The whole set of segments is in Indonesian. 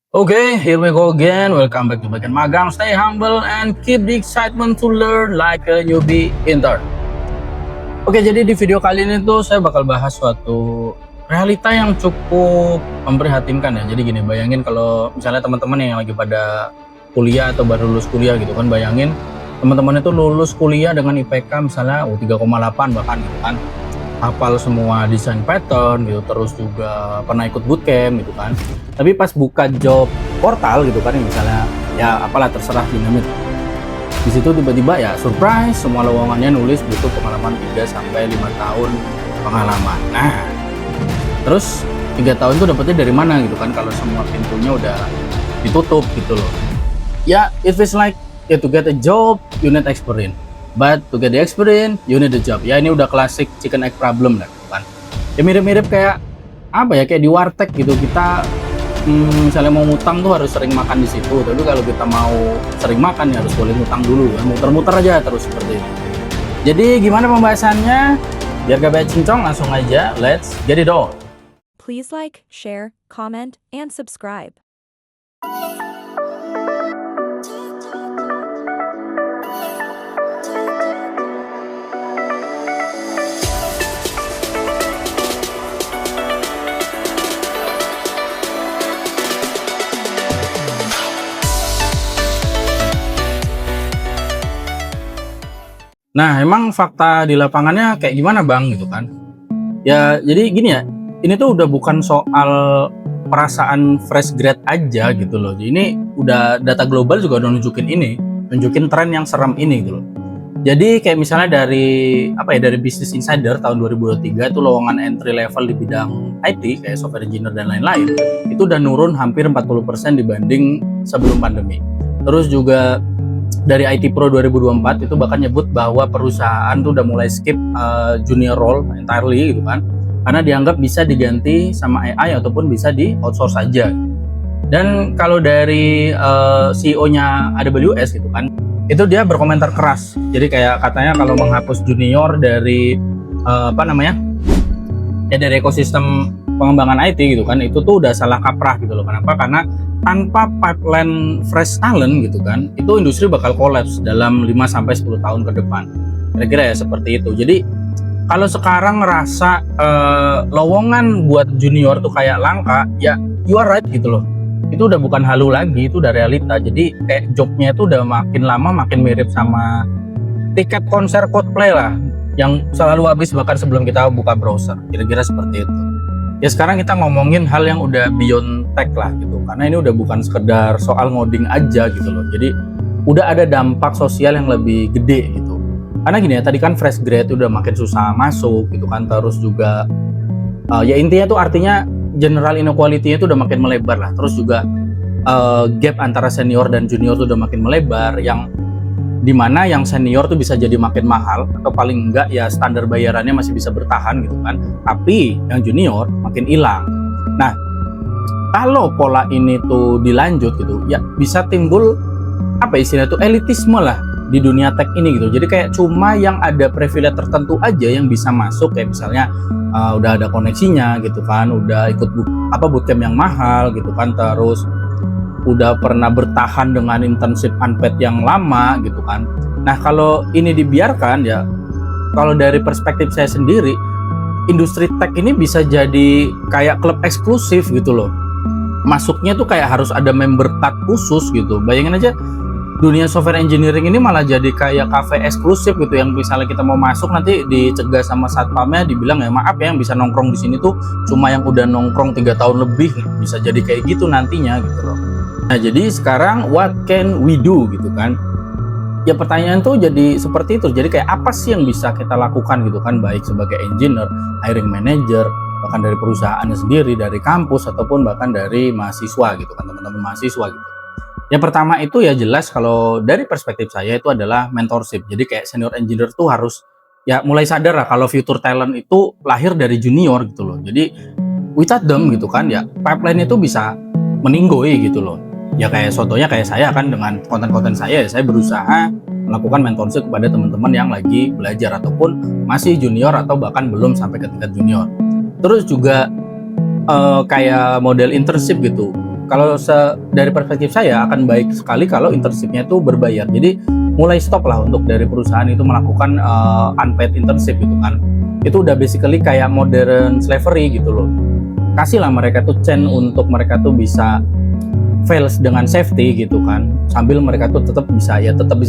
Okay, here we go again. Welcome back to Bagian Magang. Stay humble and keep the excitement to learn like a newbie intern. Oke, jadi di video kali ini tuh saya bakal bahas suatu realita yang cukup memprihatinkan ya. Jadi gini, bayangin kalau misalnya teman-teman yang lagi pada kuliah atau baru lulus kuliah gitu kan, bayangin teman-teman itu lulus kuliah dengan IPK misalnya 3,8 bahkan gitu kan. Hafal semua desain pattern gitu, terus juga pernah ikut bootcamp gitu kan. Tapi pas buka job portal gitu kan, misalnya ya apalah terserah dinamit. Di situ tiba-tiba ya surprise, semua lowongannya nulis butuh pengalaman 3 sampai 5 tahun pengalaman. Nah, terus 3 tahun itu dapetnya dari mana gitu kan, kalau semua pintunya udah ditutup gitu loh. Ya, it feels like ya to get a job you need experience. But to get the experience, you need a job. Ya ini udah klasik chicken egg problem lah kan. Ya mirip-mirip kayak apa ya, kayak di warteg gitu. Kita misalnya mau ngutang tuh harus sering makan di situ. Tapi kalau kita mau sering makan ya harus boleh ngutang dulu kan. Muter-muter aja terus seperti itu. Jadi gimana pembahasannya? Biar gak banyak cincong, langsung aja let's get it on. Please like, share, comment, and subscribe. Nah, emang fakta di lapangannya kayak gimana Bang gitu kan? Ya, jadi gini ya, ini tuh udah bukan soal perasaan fresh grad aja gitu loh. Jadi ini udah data global juga udah nunjukin tren yang seram ini gitu loh. Jadi kayak misalnya dari dari Business Insider tahun 2023 itu lowongan entry level di bidang IT kayak software engineer dan lain-lain itu udah nurun hampir 40% dibanding sebelum pandemi. Terus juga dari IT Pro 2024 itu bahkan nyebut bahwa perusahaan tuh udah mulai skip junior role entirely gitu kan, karena dianggap bisa diganti sama AI ataupun bisa di outsource saja. Dan kalau dari CEO-nya AWS gitu kan, itu dia berkomentar keras. Jadi kayak katanya kalau menghapus junior dari dari ekosistem pengembangan IT gitu kan, itu tuh udah salah kaprah gitu loh. Kenapa? Karena tanpa pipeline fresh talent gitu kan, itu industri bakal kolaps dalam 5-10 tahun ke depan. Kira-kira ya seperti itu. Jadi kalau sekarang ngerasa lowongan buat junior tuh kayak langka, ya you are right gitu loh. Itu udah bukan halu lagi, itu udah realita. Jadi kayak jobnya itu udah makin lama makin mirip sama tiket konser Coldplay lah, yang selalu habis bahkan sebelum kita buka browser. Kira-kira seperti itu. Ya sekarang kita ngomongin hal yang udah beyond tech lah gitu, karena ini udah bukan sekedar soal ngoding aja gitu loh. Jadi udah ada dampak sosial yang lebih gede gitu. Karena gini ya, tadi kan fresh grad udah makin susah masuk gitu kan, terus juga ya intinya tuh artinya general inequality-nya tuh udah makin melebar lah. Terus juga gap antara senior dan junior tuh udah makin melebar, yang dimana yang senior tuh bisa jadi makin mahal, atau paling enggak ya standar bayarannya masih bisa bertahan gitu kan, tapi yang junior makin hilang. Nah, kalau pola ini tuh dilanjut gitu ya bisa timbul istilahnya tuh elitisme lah di dunia tech ini gitu. Jadi kayak cuma yang ada privilege tertentu aja yang bisa masuk, kayak misalnya udah ada koneksinya gitu kan, udah ikut bootcamp yang mahal gitu kan, terus udah pernah bertahan dengan internship unpaid yang lama gitu kan. Nah, kalau ini dibiarkan ya, kalau dari perspektif saya sendiri, industri tech ini bisa jadi kayak klub eksklusif gitu loh. Masuknya tuh kayak harus ada member tat khusus gitu. Bayangin aja, dunia software engineering ini malah jadi kayak cafe eksklusif gitu, yang misalnya kita mau masuk nanti dicegah sama satpamnya, dibilang ya maaf ya, yang bisa nongkrong di sini tuh cuma yang udah nongkrong 3 tahun lebih. Bisa jadi kayak gitu nantinya gitu loh. Nah, jadi sekarang what can we do gitu kan? Ya pertanyaan tuh jadi seperti itu. Jadi kayak apa sih yang bisa kita lakukan gitu kan, baik sebagai engineer, hiring manager, bahkan dari perusahaannya sendiri, dari kampus ataupun bahkan dari mahasiswa gitu kan, teman-teman mahasiswa gitu. Yang pertama itu ya jelas kalau dari perspektif saya itu adalah mentorship. Jadi kayak senior engineer tuh harus ya mulai sadar lah kalau future talent itu lahir dari junior gitu loh. Jadi without them gitu kan ya pipeline itu bisa meninggoy gitu loh. Ya kayak contohnya kayak saya kan, dengan konten-konten saya berusaha melakukan mentorship kepada teman-teman yang lagi belajar ataupun masih junior atau bahkan belum sampai ke tingkat junior. Terus juga kayak model internship gitu. kalau dari perspektif saya akan baik sekali kalau internshipnya itu berbayar. Jadi mulai stop lah untuk dari perusahaan itu melakukan unpaid internship gitu kan. Itu udah basically kayak modern slavery gitu loh. Kasihlah mereka tuh chance untuk mereka tuh bisa fails dengan safety gitu kan, sambil mereka tuh tetap bisa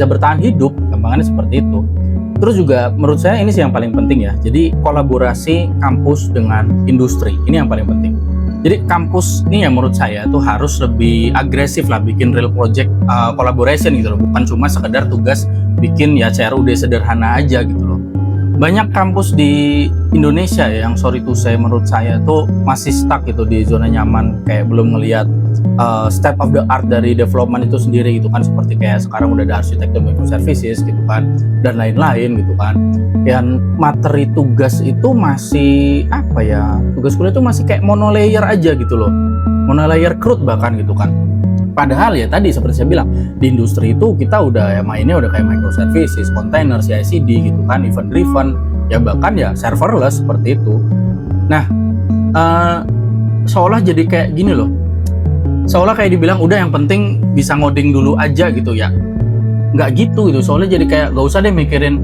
bertahan hidup, gampangannya seperti itu. Terus juga menurut saya ini sih yang paling penting ya, jadi kolaborasi kampus dengan industri, ini yang paling penting. Jadi kampus ini ya menurut saya tuh harus lebih agresif lah, bikin real project collaboration gitu loh, bukan cuma sekedar tugas bikin ya CRUD sederhana aja gitu loh. Banyak kampus di Indonesia ya, yang sorry to say menurut saya tuh masih stuck gitu di zona nyaman, kayak belum ngelihat step of the art dari development itu sendiri gitu kan, seperti kayak sekarang udah ada arsitektur microservices gitu kan, dan lain-lain gitu kan. Dan materi tugas itu masih apa ya, tugas kuliah itu masih kayak monolayer aja gitu loh, monolayer crude bahkan gitu kan. Padahal ya tadi seperti saya bilang, di industri itu kita udah ya mainnya udah kayak microservices, container, CI/CD gitu kan, event driven, ya bahkan ya serverless seperti itu. Nah, seolah jadi kayak gini loh, seolah kayak dibilang udah yang penting bisa ngoding dulu aja gitu ya. Nggak gitu, soalnya jadi kayak gak usah deh mikirin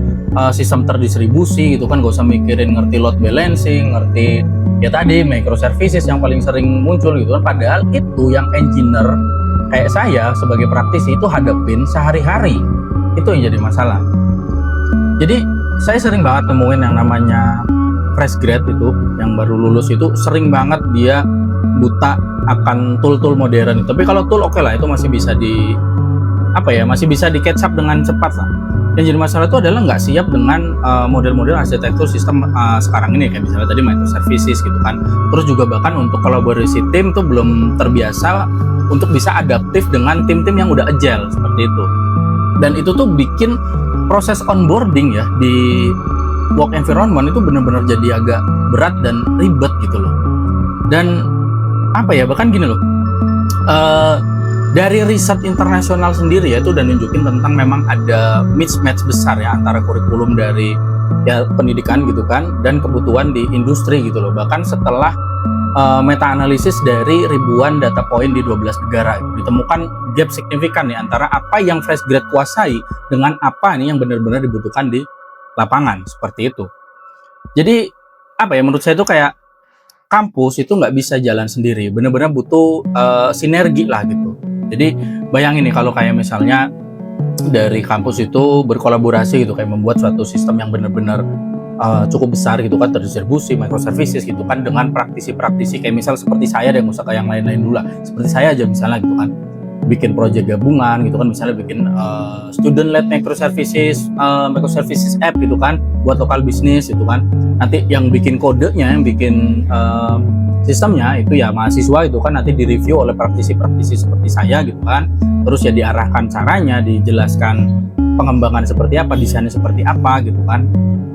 sistem terdistribusi gitu kan, gak usah mikirin ngerti load balancing, ngerti ya tadi microservices yang paling sering muncul gitu kan. Padahal itu yang engineer kayak saya sebagai praktisi itu hadapin sehari-hari, itu yang jadi masalah. Jadi saya sering banget nemuin yang namanya fresh grad itu, yang baru lulus itu sering banget dia buta akan tool-tool modern. Tapi kalau tool oke lah, itu masih bisa masih bisa di catch up dengan cepat lah. Yang jadi masalah itu adalah nggak siap dengan model-model arsitektur sistem sekarang ini, kayak misalnya tadi microservices gitu kan. Terus juga bahkan untuk kolaborasi tim tuh belum terbiasa untuk bisa adaptif dengan tim-tim yang udah agile seperti itu. Dan itu tuh bikin proses onboarding ya di work environment itu benar-benar jadi agak berat dan ribet gitu loh. Dan bahkan gini loh, dari riset internasional sendiri ya itu udah nunjukin tentang memang ada mismatch besar ya antara kurikulum dari ya pendidikan gitu kan dan kebutuhan di industri gitu loh. Bahkan setelah meta-analisis dari ribuan data point di 12 negara, ditemukan gap signifikan nih antara apa yang fresh grad kuasai dengan apa nih yang benar-benar dibutuhkan di lapangan, seperti itu. Jadi menurut saya itu kayak kampus itu nggak bisa jalan sendiri, benar-benar butuh sinergi lah gitu. Jadi bayangin nih kalau kayak misalnya dari kampus itu berkolaborasi gitu, kayak membuat suatu sistem yang benar-benar cukup besar gitu kan, terdistribusi microservices gitu kan, dengan praktisi-praktisi kayak misal seperti saya dan nggak usah kayak yang lain-lain dulu lah, seperti saya aja misalnya gitu kan, bikin project gabungan gitu kan, misalnya bikin student led microservices app gitu kan buat lokal bisnis gitu kan. Nanti yang bikin kodenya, yang bikin sistemnya itu ya mahasiswa itu kan, nanti direview oleh praktisi-praktisi seperti saya gitu kan. Terus ya diarahkan caranya, dijelaskan pengembangan seperti apa, desainnya seperti apa gitu kan.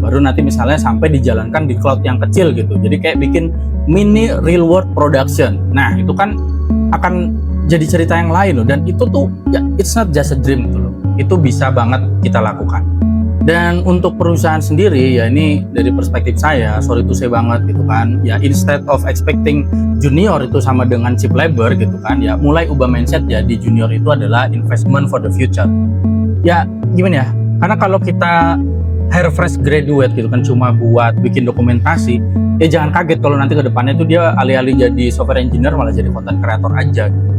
Baru nanti misalnya sampai dijalankan di cloud yang kecil gitu. Jadi kayak bikin mini real world production. Nah, itu kan akan jadi cerita yang lain loh, dan itu tuh ya it's not just a dream gitu loh. Itu bisa banget kita lakukan. Dan untuk perusahaan sendiri ya, ini dari perspektif saya, sorry to say banget gitu kan, ya instead of expecting junior itu sama dengan cheap labor gitu kan, ya mulai ubah mindset ya, di junior itu adalah investment for the future. Ya gimana ya, karena kalau kita hire fresh graduate gitu kan cuma buat bikin dokumentasi, ya jangan kaget kalau nanti ke depannya itu dia alih-alih jadi software engineer malah jadi content creator aja gitu.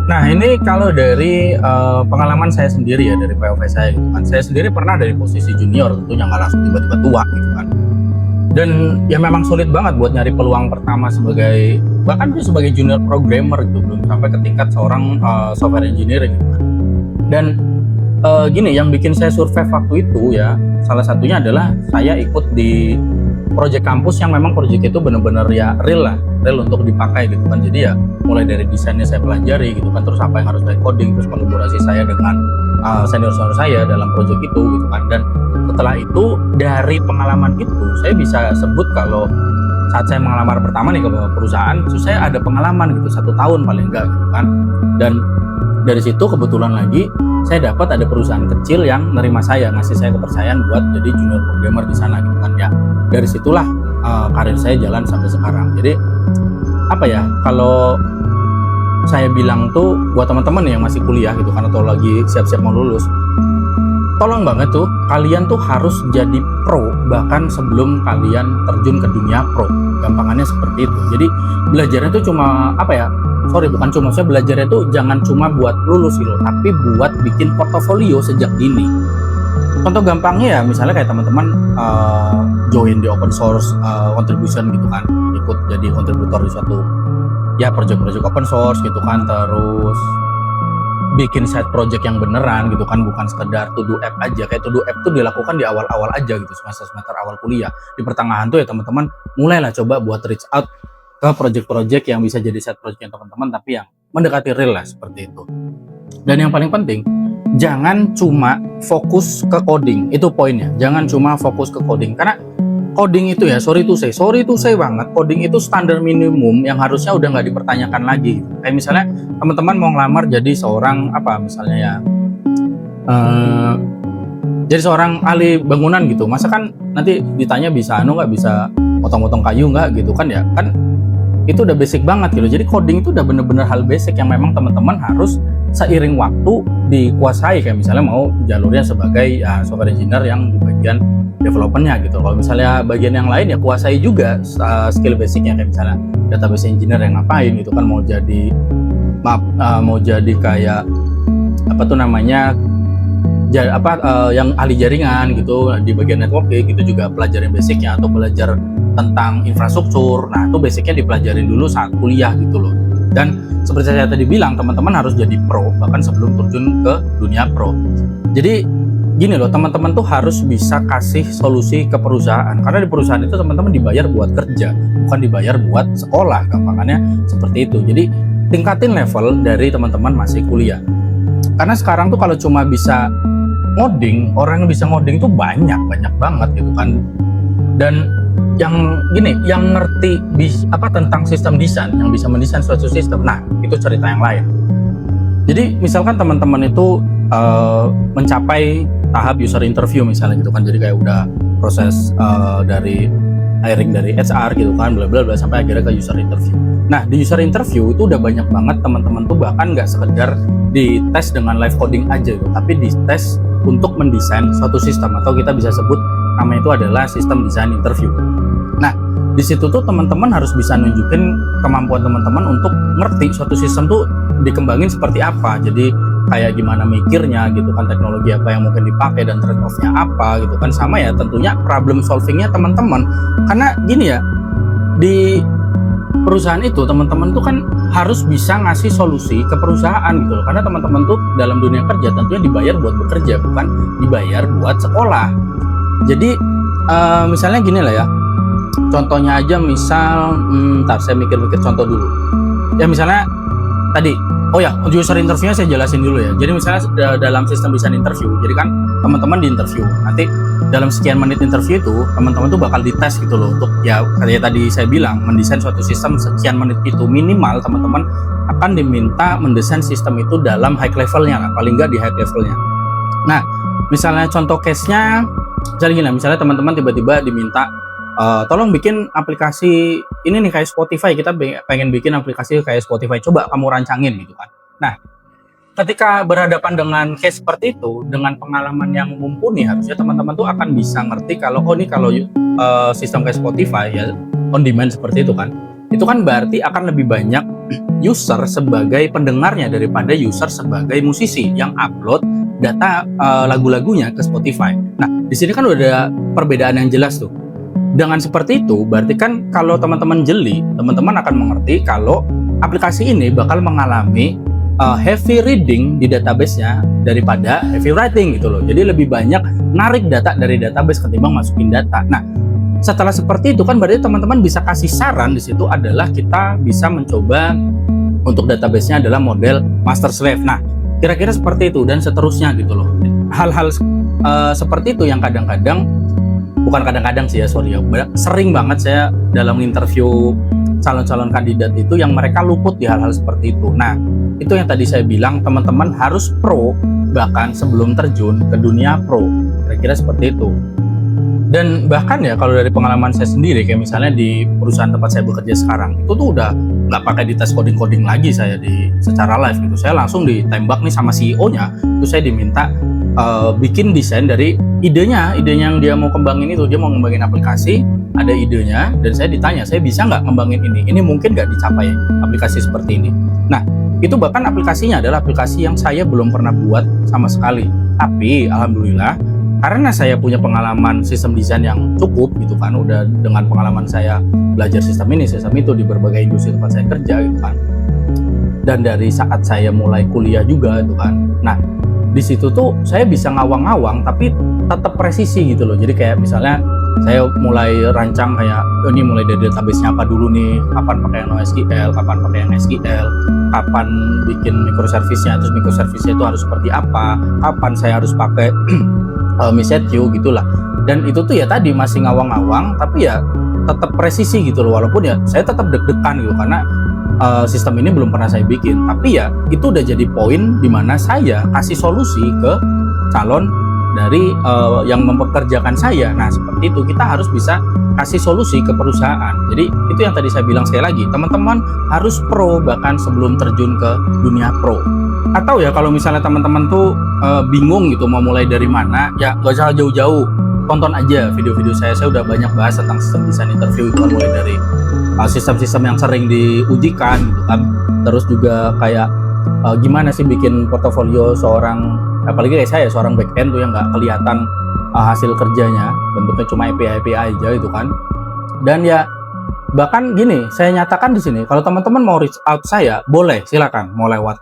Nah ini kalau dari pengalaman saya sendiri ya, dari POV saya gitu kan, saya sendiri pernah dari posisi junior tentunya, nggak langsung tiba-tiba tua gitu kan. Dan ya memang sulit banget buat nyari peluang pertama bahkan sebagai junior programmer gitu, belum sampai ke tingkat seorang software engineering gitu kan. Dan gini, yang bikin saya survive waktu itu ya, salah satunya adalah saya ikut di project kampus yang memang project itu benar-benar ya real untuk dipakai gitu kan. Jadi ya mulai dari desainnya saya pelajari gitu kan, terus apa yang harus saya coding, terus kolaborasi saya dengan senior-senior saya dalam project itu gitu kan. Dan setelah itu, dari pengalaman itu saya bisa sebut kalau saat saya melamar pertama nih ke perusahaan itu saya ada pengalaman gitu 1 tahun paling enggak gitu kan. Dan dari situ kebetulan lagi saya dapat ada perusahaan kecil yang nerima saya, ngasih saya kepercayaan buat jadi junior programmer di sana gitu kan ya. Dari situlah karir saya jalan sampai sekarang. Jadi kalau saya bilang tuh buat teman-teman yang masih kuliah gitu kan atau lagi siap-siap mau lulus, tolong banget tuh kalian tuh harus jadi pro bahkan sebelum kalian terjun ke dunia pro. Gampangannya seperti itu. Jadi belajarnya tuh cuma bukan cuma, saya belajarnya tuh jangan cuma buat lulus gitu, tapi buat bikin portofolio sejak dini. Contoh gampangnya ya misalnya kayak teman-teman join di open source contribution gitu kan, ikut jadi kontributor di suatu ya project-project open source gitu kan, terus bikin side project yang beneran gitu kan, bukan sekedar to do app aja. Kayak to do app tuh dilakukan di awal-awal aja gitu, semester awal kuliah. Di pertengahan tuh ya teman-teman mulailah coba buat reach out ke project-project yang bisa jadi side project teman-teman, tapi yang mendekati real lah seperti itu. Dan yang paling penting, jangan cuma fokus ke coding, itu poinnya. Jangan cuma fokus ke coding, karena coding itu ya sorry to say banget, coding itu standar minimum yang harusnya udah nggak dipertanyakan lagi. Kayak misalnya teman-teman mau ngelamar jadi seorang jadi seorang ahli bangunan gitu, masa kan nanti ditanya bisa nggak, bisa potong-potong kayu nggak gitu kan, ya kan itu udah basic banget gitu. Jadi coding itu udah bener-bener hal basic yang memang teman-teman harus seiring waktu dikuasai. Kayak misalnya mau jalurnya sebagai software engineer yang di bagian developmentnya gitu. Kalau misalnya bagian yang lain ya kuasai juga skill basicnya, kayak misalnya database engineer yang ngapain gitu kan, mau jadi kayak yang ahli jaringan gitu di bagian networking gitu, juga pelajarin basicnya, atau belajar tentang infrastruktur. Nah itu basicnya dipelajarin dulu saat kuliah gitu loh. Dan seperti saya tadi bilang, teman-teman harus jadi pro bahkan sebelum terjun ke dunia pro. Jadi gini loh, teman-teman tuh harus bisa kasih solusi ke perusahaan, karena di perusahaan itu teman-teman dibayar buat kerja, bukan dibayar buat sekolah. Gampangannya seperti itu. Jadi tingkatin level dari teman-teman masih kuliah, karena sekarang tuh kalau cuma bisa ngoding, orang yang bisa ngoding tuh banyak banget gitu kan. Dan yang ngerti tentang sistem desain, yang bisa mendesain suatu sistem, nah itu cerita yang lain. Jadi misalkan teman-teman itu mencapai tahap user interview misalnya gitu kan, jadi kayak udah proses dari hiring dari HR gitu kan, bla bla bla, sampai akhirnya ke user interview. Nah di user interview itu udah banyak banget teman-teman tuh bahkan nggak sekedar dites dengan live coding aja gitu, tapi dites untuk mendesain suatu sistem, atau kita bisa sebut namanya itu adalah sistem design interview. Nah di situ tuh teman-teman harus bisa nunjukin kemampuan teman-teman untuk ngerti suatu sistem tuh dikembangin seperti apa, jadi kayak gimana mikirnya gitu kan, teknologi apa yang mungkin dipakai dan trade off-nya apa gitu kan, sama ya tentunya problem solving-nya teman-teman. Karena gini ya, di perusahaan itu teman-teman tuh kan harus bisa ngasih solusi ke perusahaan gitu loh, karena teman-teman tuh dalam dunia kerja tentunya dibayar buat bekerja, bukan dibayar buat sekolah. Jadi misalnya gini lah ya, contohnya aja misal, saya mikir-mikir contoh dulu ya. Misalnya tadi, user interviewnya saya jelasin dulu ya. Jadi misalnya dalam sistem desain interview, jadi kan teman-teman di interview, nanti dalam sekian menit interview itu teman-teman tuh bakal dites gitu loh, untuk ya kayak tadi saya bilang, mendesain suatu sistem sekian menit itu. Minimal teman-teman akan diminta mendesain sistem itu dalam high levelnya lah, paling nggak di high levelnya. Nah misalnya contoh case-nya misalnya teman-teman tiba-tiba diminta tolong bikin aplikasi ini nih kayak Spotify, kita pengen bikin aplikasi kayak Spotify, coba kamu rancangin gitu kan. Nah ketika berhadapan dengan case seperti itu, dengan pengalaman yang mumpuni, harusnya teman-teman tuh akan bisa ngerti kalau sistem kayak Spotify ya on demand seperti itu kan berarti akan lebih banyak user sebagai pendengarnya daripada user sebagai musisi yang upload data lagu-lagunya ke Spotify. Nah di sini kan udah ada perbedaan yang jelas tuh. Dengan seperti itu berarti kan kalau teman-teman jeli, teman-teman akan mengerti kalau aplikasi ini bakal mengalami heavy reading di database-nya daripada heavy writing gitu loh. Jadi lebih banyak narik data dari database ketimbang masukin data. Nah setelah seperti itu kan berarti teman-teman bisa kasih saran. Di situ adalah kita bisa mencoba untuk database-nya adalah model master slave. Nah kira-kira seperti itu dan seterusnya gitu loh. Hal-hal seperti itu yang sering banget saya dalam interview calon-calon kandidat itu yang mereka luput di hal-hal seperti itu. Nah itu yang tadi saya bilang, teman-teman harus pro bahkan sebelum terjun ke dunia pro, kira-kira seperti itu. Dan bahkan ya kalau dari pengalaman saya sendiri, kayak misalnya di perusahaan tempat saya bekerja sekarang, itu tuh udah nggak pakai dites coding lagi saya di secara live gitu. Saya langsung ditembak nih sama CEO-nya, itu saya diminta bikin desain dari idenya yang dia mau kembangin itu. Dia mau ngembangin aplikasi, ada idenya, dan saya ditanya, saya bisa nggak ngembangin ini mungkin nggak dicapai aplikasi seperti ini. Nah, itu bahkan aplikasinya adalah aplikasi yang saya belum pernah buat sama sekali. Tapi alhamdulillah, karena saya punya pengalaman sistem desain yang cukup gitu kan, udah dengan pengalaman saya belajar sistem ini, sistem itu di berbagai industri tempat saya kerja gitu kan, dan dari saat saya mulai kuliah juga gitu kan. Nah, di situ tuh saya bisa ngawang-ngawang tapi tetap presisi gitu loh. Jadi kayak misalnya saya mulai rancang kayak ini mulai dari database-nya apa dulu nih, kapan pakai yang NoSQL, kapan pakai yang SQL, kapan bikin microservice-nya, terus microservice-nya itu harus seperti apa, kapan saya harus pakai Misetio gitulah. Dan itu tuh ya tadi masih ngawang-ngawang tapi ya tetap presisi gitu loh, walaupun ya saya tetap deg-degan gitu karena sistem ini belum pernah saya bikin. Tapi ya itu udah jadi poin dimana saya kasih solusi ke calon dari yang mempekerjakan saya. Nah seperti itu, kita harus bisa kasih solusi ke perusahaan. Jadi itu yang tadi saya bilang sekali lagi, teman-teman harus pro bahkan sebelum terjun ke dunia pro. Atau ya kalau misalnya teman-teman tuh bingung gitu mau mulai dari mana, ya gak usah jauh-jauh, tonton aja video-video saya udah banyak bahas tentang sistem desain interview itu kan, mulai dari sistem-sistem yang sering diujikan gitu kan, terus juga kayak gimana sih bikin portofolio seorang, apalagi kayak saya seorang back end tuh yang nggak kelihatan hasil kerjanya, bentuknya cuma API aja gitu kan. Dan ya bahkan gini, saya nyatakan di sini kalau teman-teman mau reach out saya, boleh silakan, mau lewat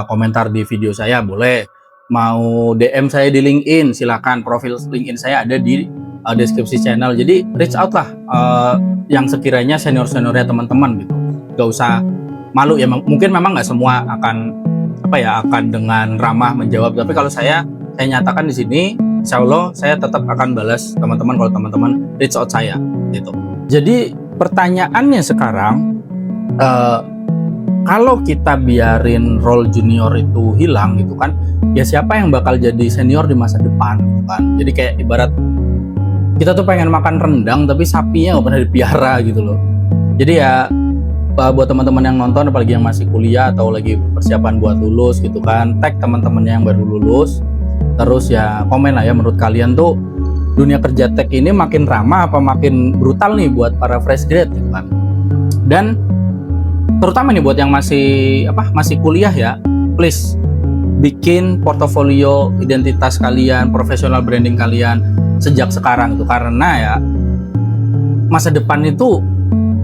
komentar di video saya boleh, mau DM saya di LinkedIn silakan, profil LinkedIn saya ada di deskripsi channel. Jadi reach out lah yang sekiranya senior-seniornya teman-teman gitu, gak usah malu ya. Mungkin memang nggak semua akan akan dengan ramah menjawab, tapi kalau saya nyatakan di sini, insya Allah saya tetap akan balas teman-teman kalau teman-teman reach out saya gitu. Jadi pertanyaannya sekarang, kalau kita biarin role junior itu hilang gitu kan, ya siapa yang bakal jadi senior di masa depan gitu kan. Jadi kayak ibarat kita tuh pengen makan rendang tapi sapinya nggak pernah dipiara gitu loh. Jadi ya buat teman-teman yang nonton, apalagi yang masih kuliah atau lagi persiapan buat lulus gitu kan, tag teman-temannya yang baru lulus, terus ya komen lah ya, menurut kalian tuh dunia kerja tech ini makin ramah apa makin brutal nih buat para fresh grade gitu kan. Dan terutama nih buat yang masih kuliah ya, please bikin portofolio identitas kalian, professional branding kalian sejak sekarang itu, karena ya masa depan itu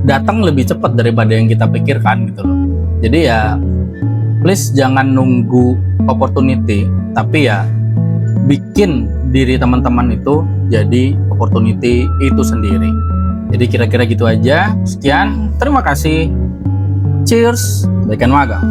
datang lebih cepat daripada yang kita pikirkan gitu loh. Jadi ya please jangan nunggu opportunity, tapi ya bikin diri teman-teman itu jadi opportunity itu sendiri. Jadi kira-kira gitu aja. Sekian, terima kasih. Cheers, baik and magang.